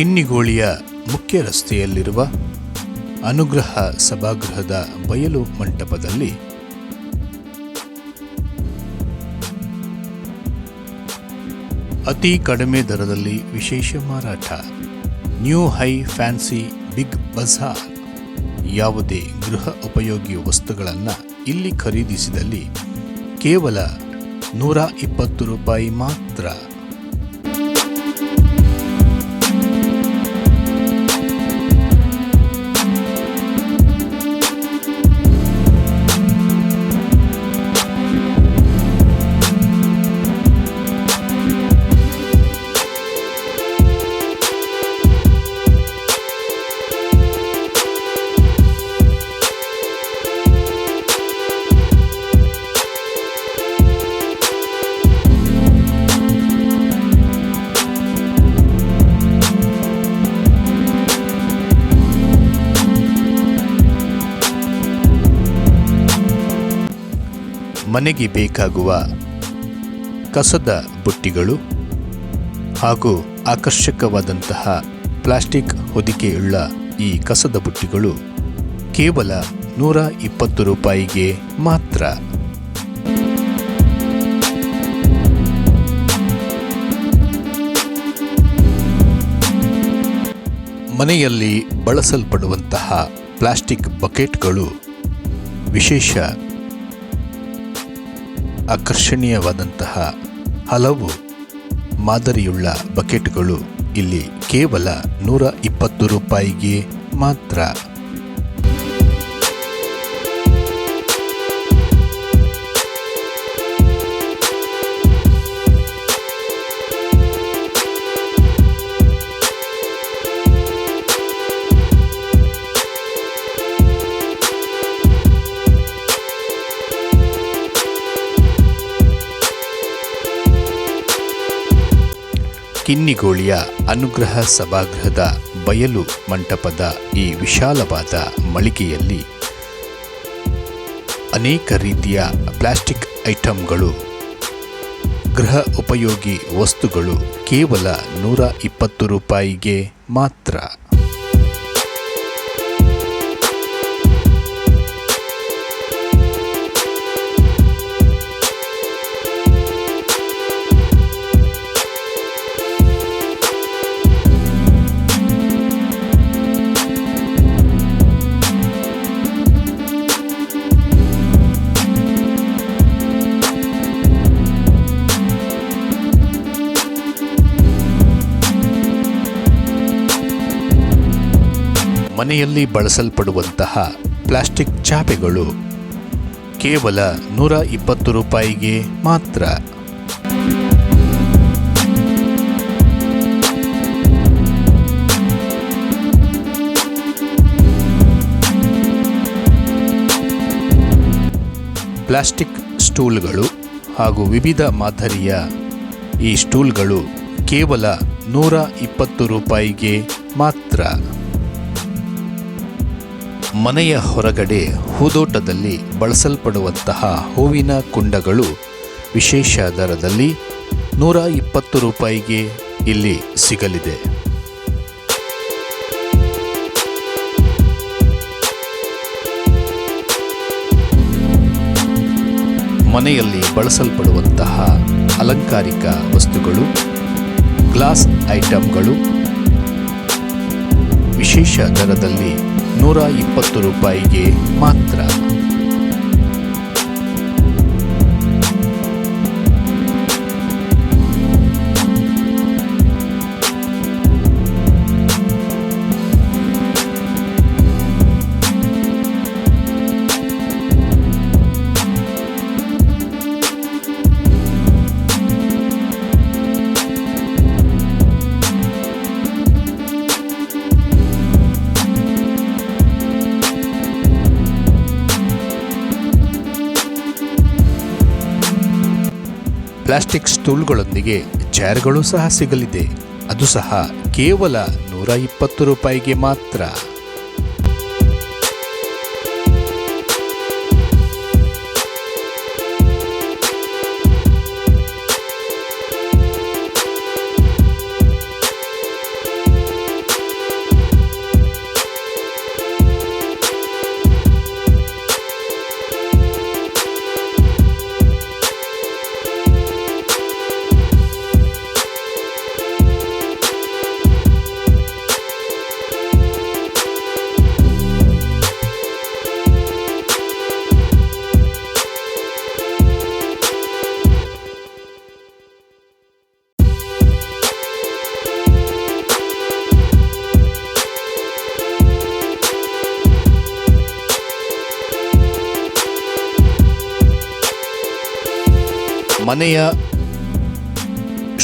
ಕಿನ್ನಿಗೋಳಿಯ ಮುಖ್ಯ ರಸ್ತೆಯಲ್ಲಿರುವ ಅನುಗ್ರಹ ಸಭಾಗೃಹದ ಬಯಲು ಮಂಟಪದಲ್ಲಿ ಅತಿ ಕಡಿಮೆ ದರದಲ್ಲಿ ವಿಶೇಷ ಮಾರಾಟ. New High Fancy Big Bazaar. ಯಾವುದೇ ಗೃಹ ಉಪಯೋಗಿ ವಸ್ತುಗಳನ್ನು ಇಲ್ಲಿ ಖರೀದಿಸಿದಲ್ಲಿ ಕೇವಲ ₹120 ಮಾತ್ರ. ಮನೆಗೆ ಬೇಕಾಗುವ ಕಸದ ಬುಟ್ಟಿಗಳು ಹಾಗೂ ಆಕರ್ಷಕವಾದಂತಹ ಪ್ಲಾಸ್ಟಿಕ್ ಹೊದಿಕೆಯುಳ್ಳ ಈ ಕಸದ ಬುಟ್ಟಿಗಳು ಕೇವಲ ₹120 ಮಾತ್ರ. ಮನೆಯಲ್ಲಿ ಬಳಸಲ್ಪಡುವಂತಹ ಪ್ಲಾಸ್ಟಿಕ್ ಬಕೆಟ್ಗಳು ವಿಶೇಷ ಆಕರ್ಷಣೀಯವಾದಂತಹ ಹಲವು ಮಾದರಿಯುಳ್ಳ ಬಕೆಟ್ಗಳು ಇಲ್ಲಿ ಕೇವಲ ₹120 ಮಾತ್ರ. ಕಿನ್ನಿಗೋಳಿಯ ಅನುಗ್ರಹ ಸಭಾಗೃಹದ ಬಯಲು ಮಂಟಪದ ಈ ವಿಶಾಲವಾದ ಮಳಿಗೆಯಲ್ಲಿ ಅನೇಕ ರೀತಿಯ ಪ್ಲಾಸ್ಟಿಕ್ ಐಟಂಗಳು, ಗೃಹ ಉಪಯೋಗಿ ವಸ್ತುಗಳು ಕೇವಲ ₹120 ಮಾತ್ರ. ಮನೆಯಲ್ಲಿ ಬಳಸಲ್ಪಡುವಂತಹ ಪ್ಲಾಸ್ಟಿಕ್ ಚಾಪೆಗಳು ಕೇವಲ ₹120 ಮಾತ್ರ. ಪ್ಲಾಸ್ಟಿಕ್ ಸ್ಟೂಲ್ಗಳು ಹಾಗೂ ವಿವಿಧ ಮಾದರಿಯ ಈ ಸ್ಟೂಲ್ಗಳು ಕೇವಲ ₹120 ಮಾತ್ರ. ಮನೆಯ ಹೊರಗಡೆ ಹೂದೋಟದಲ್ಲಿ ಬಳಸಲ್ಪಡುವಂತಹ ಹೂವಿನ ಕುಂಡಗಳು ವಿಶೇಷ ದರದಲ್ಲಿ ₹120 ಇಲ್ಲಿ ಸಿಗಲಿದೆ. ಮನೆಯಲ್ಲಿ ಬಳಸಲ್ಪಡುವಂತಹ ಅಲಂಕಾರಿಕ ವಸ್ತುಗಳು, ಗ್ಲಾಸ್ ಐಟಂಗಳು ವಿಶೇಷ ದರದಲ್ಲಿ ₹120 ಮಾತ್ರ. ಪ್ಲಾಸ್ಟಿಕ್ ಸ್ಟೂಲ್ಗಳೊಂದಿಗೆ ಚೇರ್ಗಳು ಸಹ ಸಿಗಲಿದೆ. ಅದು ಸಹ ಕೇವಲ ₹120 ಮಾತ್ರ. ಮನೆಯ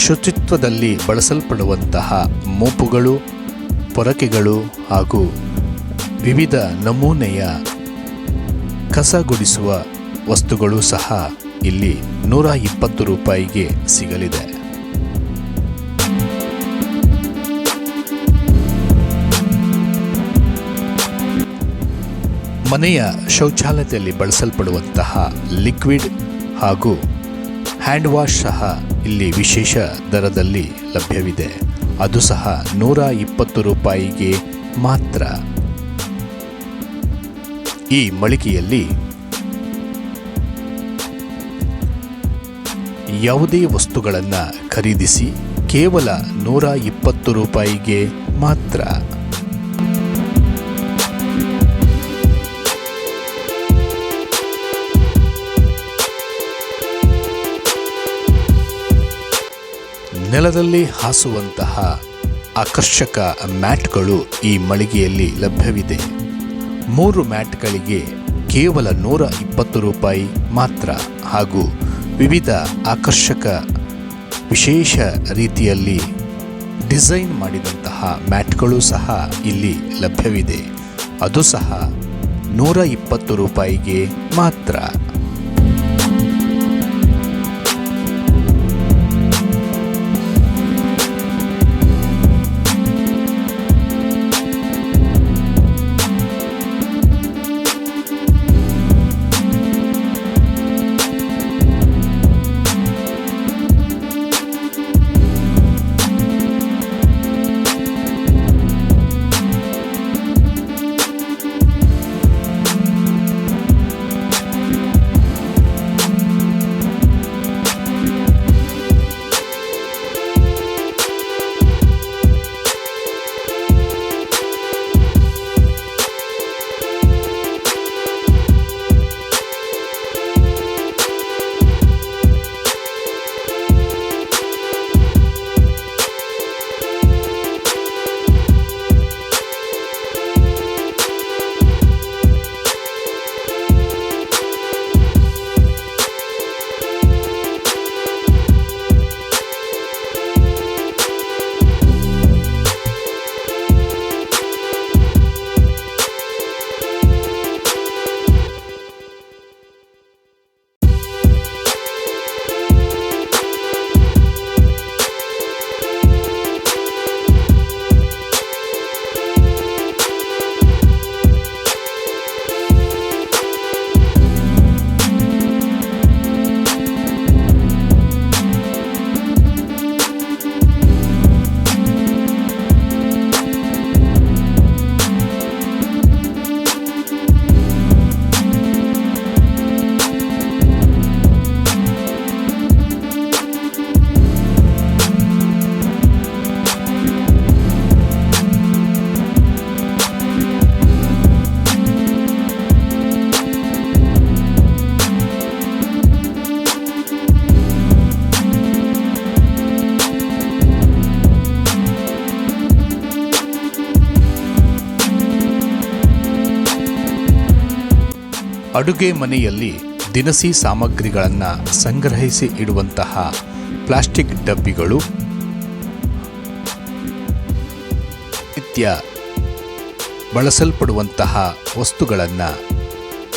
ಶುಚಿತ್ವದಲ್ಲಿ ಬಳಸಲ್ಪಡುವಂತಹ ಮೋಪುಗಳು, ಪೊರಕೆಗಳು ಹಾಗೂ ವಿವಿಧ ನಮೂನೆಯ ಕಸ ಗುಡಿಸುವ ವಸ್ತುಗಳು ಸಹ ಇಲ್ಲಿ 120 ರೂಪಾಯಿಗೆ ಸಿಗಲಿದೆ. ಮನೆಯ ಶೌಚಾಲಯದಲ್ಲಿ ಬಳಸಲ್ಪಡುವಂತಹ ಲಿಕ್ವಿಡ್ ಹಾಗೂ ಹ್ಯಾಂಡ್ ವಾಶ್ ಸಹ ಇಲ್ಲಿ ವಿಶೇಷ ದರದಲ್ಲಿ ಲಭ್ಯವಿದೆ. ಅದು ಸಹ 120 ರೂಪಾಯಿಗೆ ಮಾತ್ರ. ಈ ಮಳಿಗೆಯಲ್ಲಿ ಯಾವುದೇ ವಸ್ತುಗಳನ್ನು ಖರೀದಿಸಿ ಕೇವಲ 120 ರೂಪಾಯಿಗೆ ಮಾತ್ರ. ನೆಲದಲ್ಲಿ ಹಾಸುವಂತಹ ಆಕರ್ಷಕ ಮ್ಯಾಟ್ಗಳು ಈ ಮಳಿಗೆಯಲ್ಲಿ ಲಭ್ಯವಿದೆ. 3 ಮ್ಯಾಟ್ಗಳಿಗೆ ಕೇವಲ 120 ರೂಪಾಯಿ ಮಾತ್ರ ಹಾಗೂ ವಿವಿಧ ಆಕರ್ಷಕ ವಿಶೇಷ ರೀತಿಯಲ್ಲಿ ಡಿಸೈನ್ ಮಾಡಿದಂತಹ ಮ್ಯಾಟ್ಗಳು ಸಹ ಇಲ್ಲಿ ಲಭ್ಯವಿದೆ. ಅದು ಸಹ 120 ರೂಪಾಯಿಗೆ ಮಾತ್ರ. ಅಡುಗೆ ಮನೆಯಲ್ಲಿ ದಿನಸಿ ಸಾಮಗ್ರಿಗಳನ್ನು ಸಂಗ್ರಹಿಸಿ ಇಡುವಂತಹ ಪ್ಲಾಸ್ಟಿಕ್ ಡಬ್ಬಿಗಳು, ನಿತ್ಯ ಬಳಸಲ್ಪಡುವಂತಹ ವಸ್ತುಗಳನ್ನು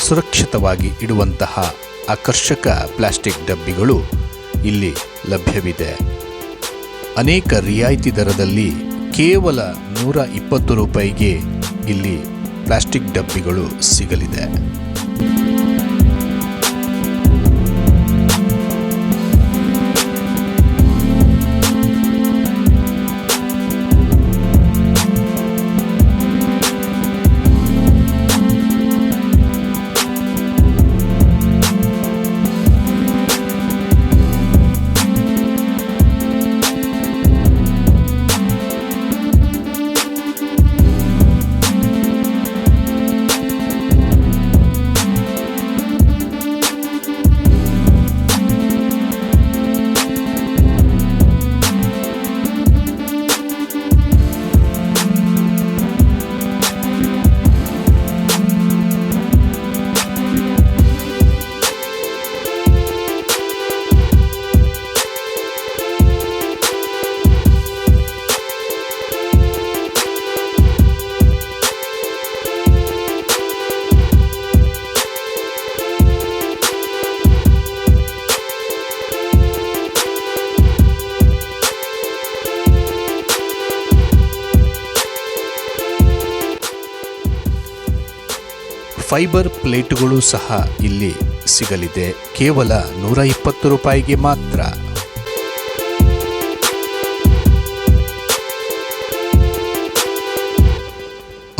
ಸುರಕ್ಷಿತವಾಗಿ ಇಡುವಂತಹ ಆಕರ್ಷಕ ಪ್ಲಾಸ್ಟಿಕ್ ಡಬ್ಬಿಗಳು ಇಲ್ಲಿ ಲಭ್ಯವಿದೆ. ಅನೇಕ ರಿಯಾಯಿತಿ ದರದಲ್ಲಿ ಕೇವಲ 120 ರೂಪಾಯಿಗೆ ಇಲ್ಲಿ ಪ್ಲಾಸ್ಟಿಕ್ ಡಬ್ಬಿಗಳು ಸಿಗಲಿದೆ. ಫೈಬರ್ ಪ್ಲೇಟುಗಳು ಸಹ ಇಲ್ಲಿ ಸಿಗಲಿದೆ, ಕೇವಲ 120 ರೂಪಾಯಿಗೆ ಮಾತ್ರ.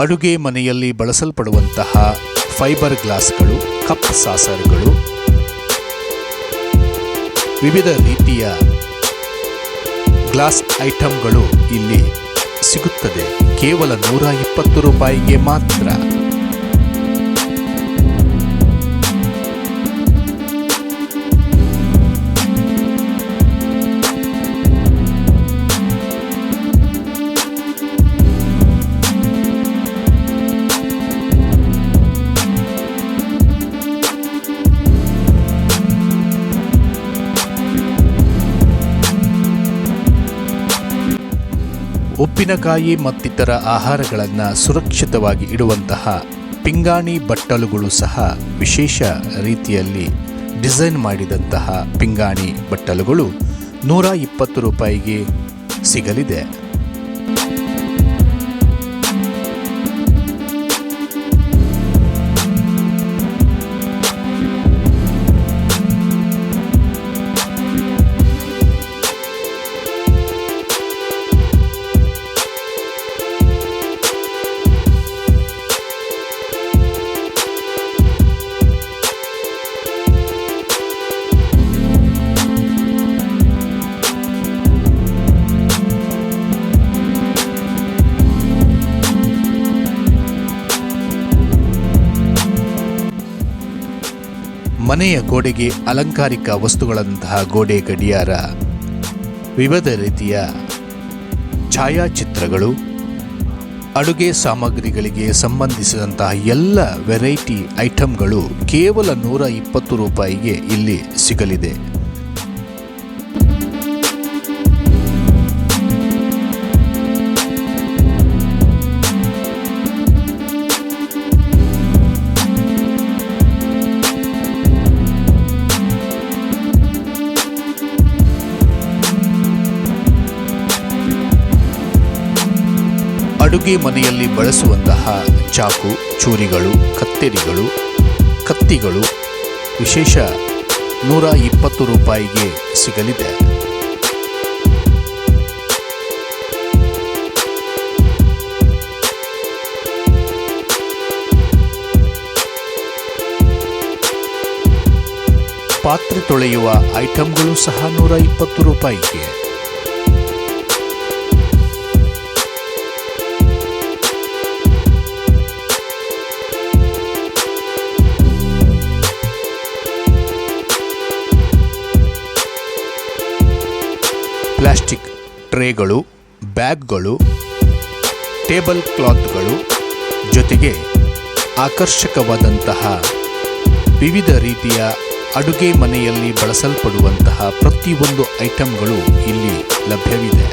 ಅಡುಗೆ ಮನೆಯಲ್ಲಿ ಬಳಸಲ್ಪಡುವಂತಹ ಫೈಬರ್ ಗ್ಲಾಸ್ಗಳು, ಕಪ್ ಸಾಸರ್ಗಳು, ವಿವಿಧ ರೀತಿಯ ಗ್ಲಾಸ್ ಐಟಂಗಳು ಇಲ್ಲಿ ಸಿಗುತ್ತದೆ, ಕೇವಲ 120 ರೂಪಾಯಿಗೆ ಮಾತ್ರ. ಉಪ್ಪಿನಕಾಯಿ ಮತ್ತಿತರ ಆಹಾರಗಳನ್ನು ಸುರಕ್ಷಿತವಾಗಿ ಇಡುವಂತಹ ಪಿಂಗಾಣಿ ಬಟ್ಟಲುಗಳು ಸಹ ವಿಶೇಷ ರೀತಿಯಲ್ಲಿ ಡಿಸೈನ್ ಮಾಡಿದಂತಹ ಪಿಂಗಾಣಿ ಬಟ್ಟಲುಗಳು 120 ರೂಪಾಯಿಗೆ ಸಿಗಲಿದೆ. ಮನೆಯ ಗೋಡೆಗೆ ಅಲಂಕಾರಿಕ ವಸ್ತುಗಳಂತಹ ಗೋಡೆ ಗಡಿಯಾರ, ವಿವಿಧ ರೀತಿಯ ಛಾಯಾಚಿತ್ರಗಳು, ಅಡುಗೆ ಸಾಮಗ್ರಿಗಳಿಗೆ ಸಂಬಂಧಿಸಿದಂತಹ ಎಲ್ಲ ವೆರೈಟಿ ಐಟಂಗಳು ಕೇವಲ 120 ರೂಪಾಯಿಗೆ ಇಲ್ಲಿ ಸಿಗಲಿದೆ. ಅಡುಗೆ ಮನೆಯಲ್ಲಿ ಬಳಸುವಂತಹ ಚಾಕು, ಚೂರಿಗಳು, ಕತ್ತರಿಗಳು, ಕತ್ತಿಗಳು ವಿಶೇಷ 120 ರೂಪಾಯಿಗೆ ಸಿಗಲಿದೆ. ಪಾತ್ರೆ ತೊಳೆಯುವ ಐಟಂಗಳು ಸಹ 120 ರೂಪಾಯಿಗೆ. ಪ್ಲಾಸ್ಟಿಕ್ ಟ್ರೇಗಳು, ಬ್ಯಾಗ್ಗಳು, ಟೇಬಲ್ ಕ್ಲಾತ್ಗಳು, ಜೊತೆಗೆ ಆಕರ್ಷಕವಾದಂತಹ ವಿವಿಧ ರೀತಿಯ ಅಡುಗೆ ಮನೆಯಲ್ಲಿ ಬಳಸಲ್ಪಡುವಂತಹ ಪ್ರತಿಯೊಂದು ಐಟಂಗಳು ಇಲ್ಲಿ ಲಭ್ಯವಿದೆ.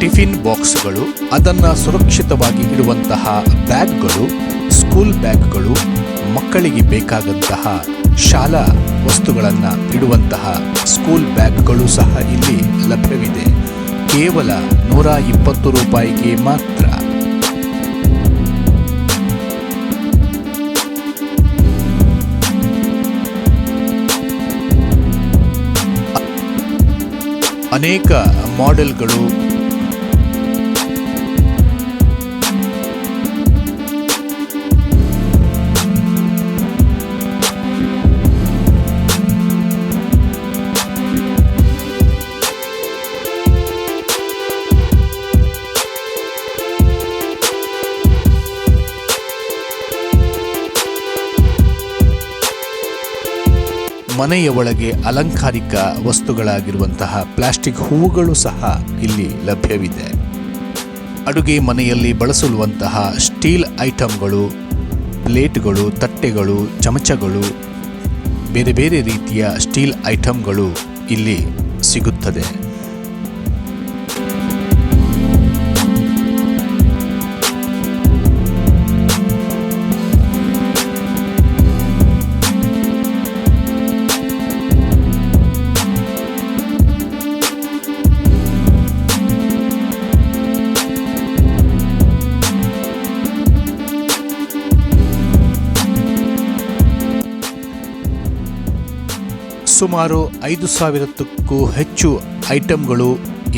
ಟಿಫಿನ್ ಬಾಕ್ಸ್ಗಳು, ಅದನ್ನು ಸುರಕ್ಷಿತವಾಗಿ ಇಡುವಂತಹ ಬ್ಯಾಗ್ಗಳು, ಸ್ಕೂಲ್ ಬ್ಯಾಗ್ಗಳು, ಮಕ್ಕಳಿಗೆ ಬೇಕಾದಂತಹ ಶಾಲಾ ವಸ್ತುಗಳನ್ನು ಇಡುವಂತಹ ಸ್ಕೂಲ್ ಬ್ಯಾಗ್ಗಳು ಸಹ ಇಲ್ಲಿ ಲಭ್ಯವಿದೆ, ಕೇವಲ 120 ರೂಪಾಯಿಗೆ ಮಾತ್ರ. ಅನೇಕ ಮಾಡೆಲ್ಗಳು, ಮನೆಯ ಒಳಗೆ ಅಲಂಕಾರಿಕ ವಸ್ತುಗಳಾಗಿರುವಂತಹ ಪ್ಲಾಸ್ಟಿಕ್ ಹೂವುಗಳು ಸಹ ಇಲ್ಲಿ ಲಭ್ಯವಿದೆ. ಅಡುಗೆ ಮನೆಯಲ್ಲಿ ಬಳಸುವಂತಹ ಸ್ಟೀಲ್ ಐಟಂಗಳು, ಪ್ಲೇಟ್ಗಳು, ತಟ್ಟೆಗಳು, ಚಮಚಗಳು, ಬೇರೆ ಬೇರೆ ರೀತಿಯ ಸ್ಟೀಲ್ ಐಟಂಗಳು ಇಲ್ಲಿ ಸಿಗುತ್ತದೆ. ಸುಮಾರು 5,000ಕ್ಕೂ ಹೆಚ್ಚು ಐಟಂಗಳು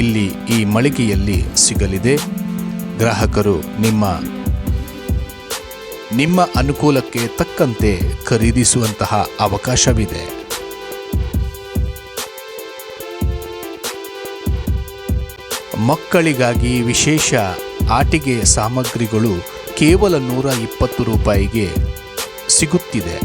ಇಲ್ಲಿ ಈ ಮಳಿಗೆಯಲ್ಲಿ ಸಿಗಲಿದೆ. ಗ್ರಾಹಕರು ನಿಮ್ಮ ಅನುಕೂಲಕ್ಕೆ ತಕ್ಕಂತೆ ಖರೀದಿಸುವಂತಹ ಅವಕಾಶವಿದೆ. ಮಕ್ಕಳಿಗಾಗಿ ವಿಶೇಷ ಆಟಿಕೆ ಸಾಮಗ್ರಿಗಳು ಕೇವಲ 120 ರೂಪಾಯಿಗೆ ಸಿಗುತ್ತಿದೆ.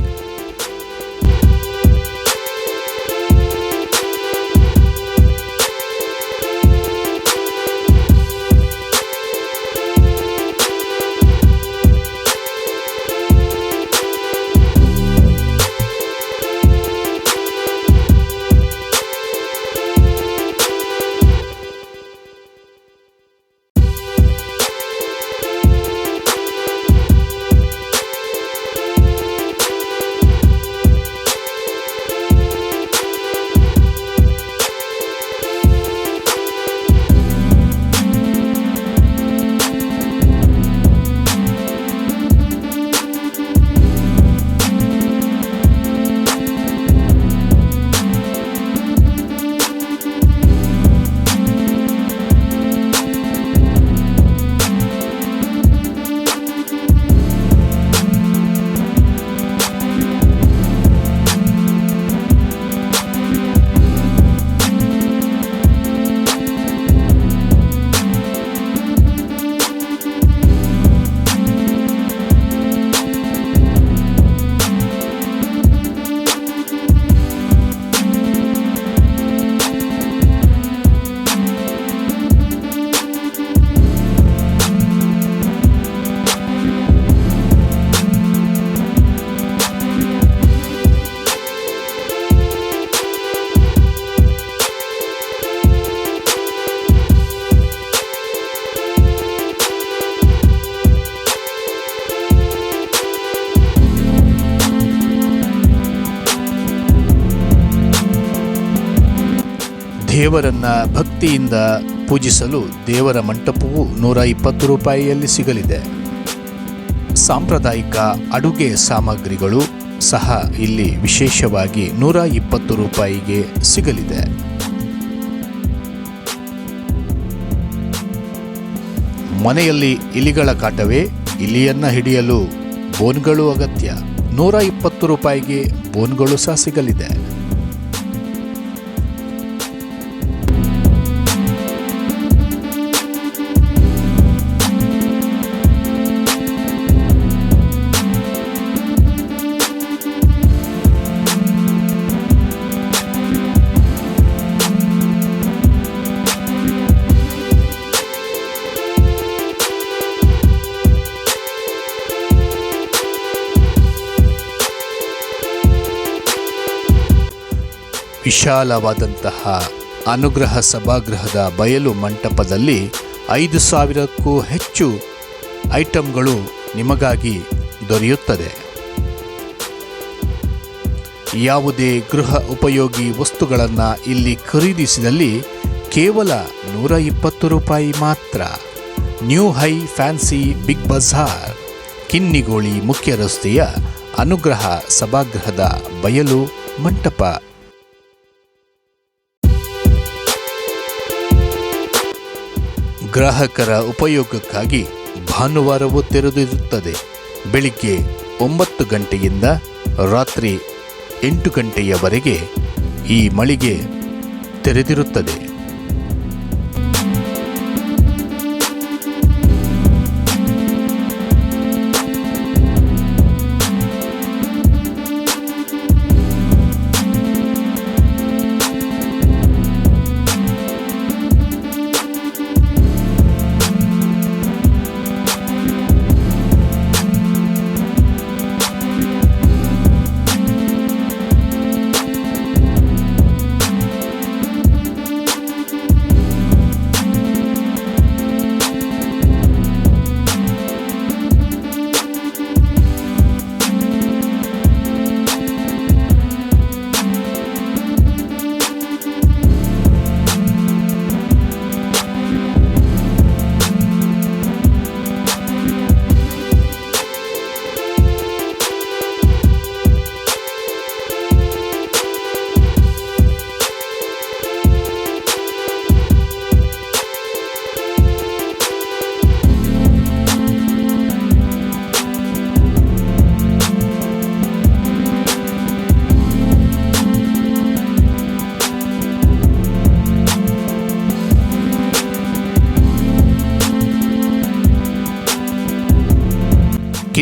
ದೇವರನ್ನ ಭಕ್ತಿಯಿಂದ ಪೂಜಿಸಲು ದೇವರ ಮಂಟಪವು 120 ರೂಪಾಯಿಯಲ್ಲಿ ಸಿಗಲಿದೆ. ಸಾಂಪ್ರದಾಯಿಕ ಅಡುಗೆ ಸಾಮಗ್ರಿಗಳು ಸಹ ಇಲ್ಲಿ ವಿಶೇಷವಾಗಿ 120 ರೂಪಾಯಿಗೆ ಸಿಗಲಿದೆ. ಮನೆಯಲ್ಲಿ ಇಲಿಗಳ ಕಾಟವೇ? ಇಲಿಯನ್ನ ಹಿಡಿಯಲು ಬೋನ್ಗಳು ಅಗತ್ಯ. 120 ರೂಪಾಯಿಗೆ ಬೋನ್ಗಳು ಸಹ ಸಿಗಲಿದೆ. ವಿಶಾಲವಾದಂತಹ ಅನುಗ್ರಹ ಸಭಾಗೃಹದ ಬಯಲು ಮಂಟಪದಲ್ಲಿ 5,000ಕ್ಕೂ ಹೆಚ್ಚು ಐಟಂಗಳು ನಿಮಗಾಗಿ ದೊರೆಯುತ್ತದೆ. ಯಾವುದೇ ಗೃಹ ಉಪಯೋಗಿ ವಸ್ತುಗಳನ್ನು ಇಲ್ಲಿ ಖರೀದಿಸಿದಲ್ಲಿ ಕೇವಲ 120 ರೂಪಾಯಿ ಮಾತ್ರ. New High Fancy Big Bazaar, Kinnigoli ಮುಖ್ಯ ರಸ್ತೆಯ ಅನುಗ್ರಹ ಸಭಾಗೃಹದ ಬಯಲು ಮಂಟಪ. ಗ್ರಾಹಕರ ಉಪಯೋಗಕ್ಕಾಗಿ ಭಾನುವಾರವೂ ತೆರೆದಿರುತ್ತದೆ. ಬೆಳಿಗ್ಗೆ 9 ಗಂಟೆಯಿಂದ ರಾತ್ರಿ 8 ಗಂಟೆಯವರೆಗೆ ಈ ಮಳಿಗೆ ತೆರೆದಿರುತ್ತದೆ.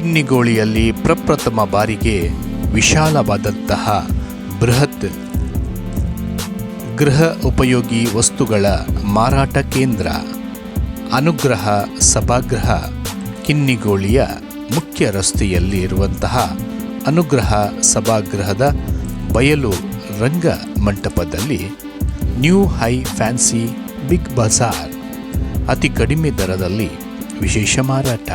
ಕಿನ್ನಿಗೋಳಿಯಲ್ಲಿ ಪ್ರಪ್ರಥಮ ಬಾರಿಗೆ ವಿಶಾಲವಾದಂತಹ ಬೃಹತ್ ಗೃಹ ಉಪಯೋಗಿ ವಸ್ತುಗಳ ಮಾರಾಟ ಕೇಂದ್ರ ಅನುಗ್ರಹ ಸಭಾಗೃಹ ಕಿನ್ನಿಗೋಳಿಯ ಮುಖ್ಯ ರಸ್ತೆಯಲ್ಲಿ ಇರುವಂತಹ ಅನುಗ್ರಹ ಸಭಾಗೃಹದ ಬಯಲು ರಂಗ ಮಂಟಪದಲ್ಲಿ New High Fancy Big Bazaar ಅತಿ ಕಡಿಮೆ ದರದಲ್ಲಿ ವಿಶೇಷ ಮಾರಾಟ.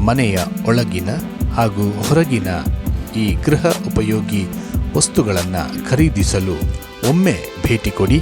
ಮನೆಯ ಒಳಗಿನ ಹಾಗೂ ಹೊರಗಿನ ಈ ಗೃಹ ಉಪಯೋಗಿ ವಸ್ತುಗಳನ್ನು ಖರೀದಿಸಲು ಒಮ್ಮೆ ಭೇಟಿ ಕೊಡಿ.